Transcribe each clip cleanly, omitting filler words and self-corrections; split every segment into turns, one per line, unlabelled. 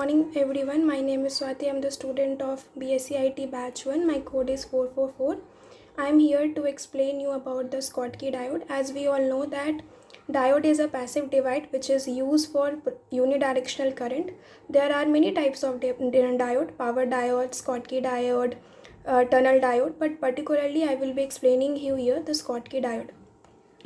morning everyone. My name is Swati. I'm the student of BSc-IT batch 1. My code is 444. I'm here to explain you about the Schottky diode. As we all know that diode is a passive diode which is used for unidirectional current. There are many types of diode, power diode, Schottky diode, tunnel diode, but particularly I will be explaining you here the Schottky diode.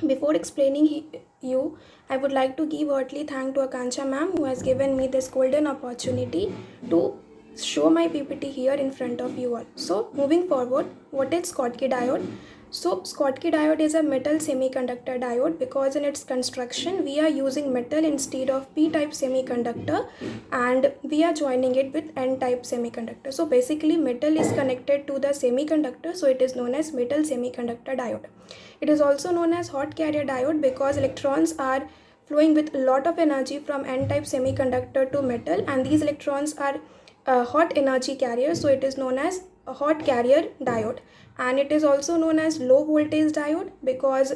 Before explaining you, I would like to give heartily thanks to Akanksha ma'am who has given me this golden opportunity to show my PPT here in front of you all. So moving forward, what is Schottky diode? So Schottky diode is a metal semiconductor diode because in its construction we are using metal instead of p-type semiconductor and we are joining it with n-type semiconductor. So basically metal is connected to the semiconductor, so it is known as metal semiconductor diode. It is also known as hot carrier diode because electrons are flowing with a lot of energy from n-type semiconductor to metal, and these electrons are hot energy carriers, so it is known as a hot carrier diode. And it is also known as low voltage diode because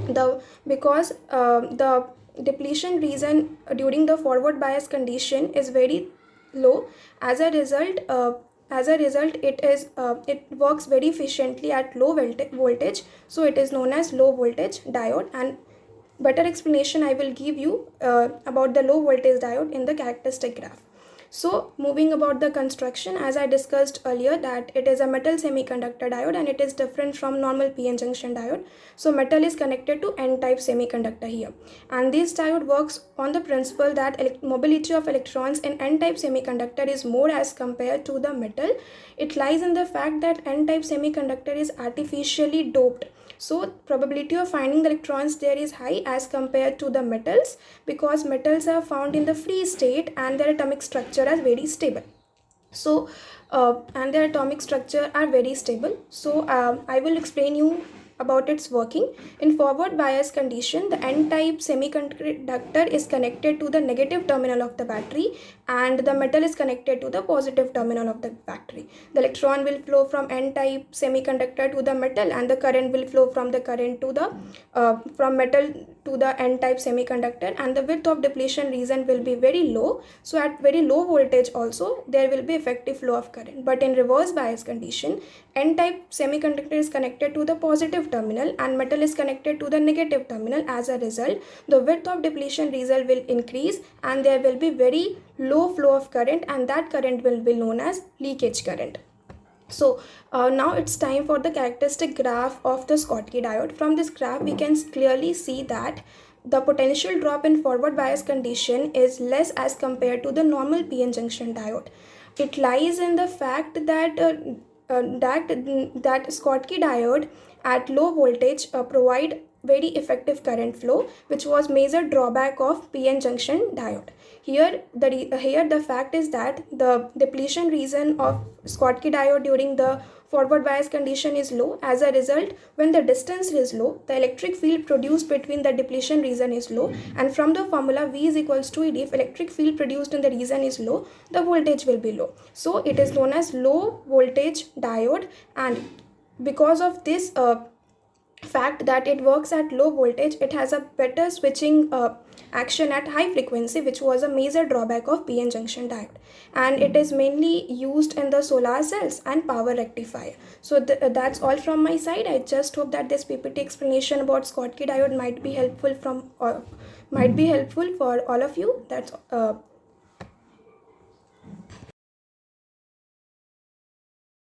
the depletion region during the forward bias condition is very low. As a result, it works very efficiently at low voltage, so it is known as low voltage diode. And better explanation I will give you about the low voltage diode in the characteristic graph. So moving about the construction, as I discussed earlier that it is a metal semiconductor diode and it is different from normal PN junction diode. So metal is connected to n-type semiconductor here, and this diode works on the principle that mobility of electrons in n-type semiconductor is more as compared to the metal. It lies in the fact that n-type semiconductor is artificially doped, so probability of finding the electrons there is high as compared to the metals because metals are found in the free state and their atomic structure are very stable. So I will explain you about its working. In forward bias condition, the n-type semiconductor is connected to the negative terminal of the battery and the metal is connected to the positive terminal of the battery. The electron will flow from n-type semiconductor to the metal and the current will flow from the current to the from metal to the n-type semiconductor, and the width of depletion region will be very low, so at very low voltage also there will be effective flow of current. But in reverse bias condition, n-type semiconductor is connected to the positive terminal and metal is connected to the negative terminal. As a result, the width of depletion region will increase and there will be very low flow of current, and that current will be known as leakage current. So now it's time for the characteristic graph of the Schottky diode. From this graph we can clearly see that the potential drop in forward bias condition is less as compared to the normal PN junction diode. It lies in the fact that that Schottky diode at low voltage provide very effective current flow, which was major drawback of PN junction diode. Here the fact is that the depletion region of Schottky diode during the forward bias condition is low. As a result, when the distance is low, the electric field produced between the depletion region is low, and from the formula V is equals to ED, if electric field produced in the region is low, the voltage will be low. So it is known as low voltage diode, and because of this fact that it works at low voltage, it has a better switching action at high frequency, which was a major drawback of PN junction diode, and it is mainly used in the solar cells and power rectifier. So that's all from my side. I just hope that this PPT explanation about Schottky diode might be helpful for all of you. That's